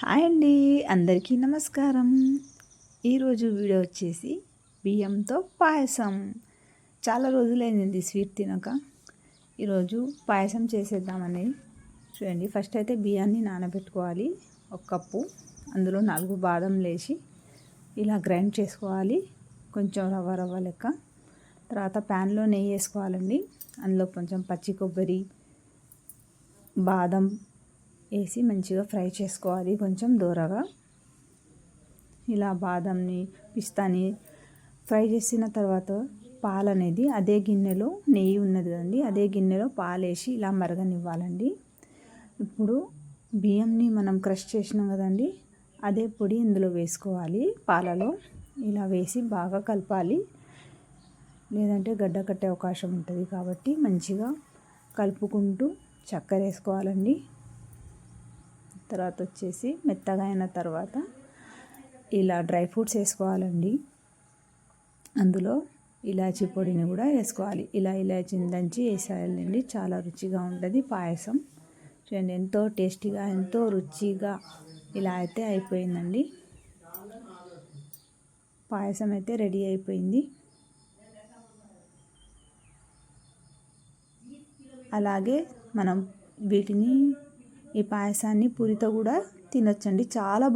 Hi అండి, అందరికీ నమస్కారం. ఈరోజు వీడియో వచ్చేసి బియ్యంతో పాయసం. చాలా రోజులైంది స్వీట్ తినక. ఈరోజు పాయసం చేసేద్దామని. చూడండి, ఫస్ట్ అయితే బియ్యాన్ని నానబెట్టుకోవాలి. ఒక కప్పు, అందులో 4 బాదం లేచి ఇలా గ్రైండ్ చేసుకోవాలి, కొంచెం రవ్వ రవ్వ లెక్క. తర్వాత ప్యాన్లో నెయ్యి వేసుకోవాలండి. అందులో కొంచెం పచ్చి కొబ్బరి, బాదం వేసి మంచిగా ఫ్రై చేసుకోవాలి, కొంచెం దూరగా. ఇలా బాదంని, పిస్తాని ఫ్రై చేసిన తర్వాత పాలు అనేది అదే గిన్నెలో, నెయ్యి ఉన్నది కదండి, అదే గిన్నెలో పాలు వేసి ఇలా మరగనివ్వాలండి. ఇప్పుడు బియ్యంని మనం క్రష్ చేసినాం కదండి, అదే పొడి ఇందులో వేసుకోవాలి. పాలలో ఇలా వేసి బాగా కలపాలి, లేదంటే గడ్డ కట్టే అవకాశం ఉంటుంది. కాబట్టి మంచిగా కలుపుకుంటూ చక్కెర వేసుకోవాలండి. తర్వాత వచ్చేసి మెత్తగా అయిన తర్వాత ఇలా డ్రై ఫ్రూట్స్ వేసుకోవాలండి. అందులో ఇలాచీ పొడిని కూడా వేసుకోవాలి. ఇలా ఇలాచీని దంచి వేసేయాలండి. చాలా రుచిగా ఉంటుంది పాయసం. చూడండి, ఎంతో టేస్టీగా, ఎంతో రుచిగా ఇలా అయితే అయిపోయిందండి. పాయసం అయితే రెడీ అయిపోయింది. అలాగే మనం ఈ పాయసాన్ని పూరితో కూడా తినొచ్చండి. చాలా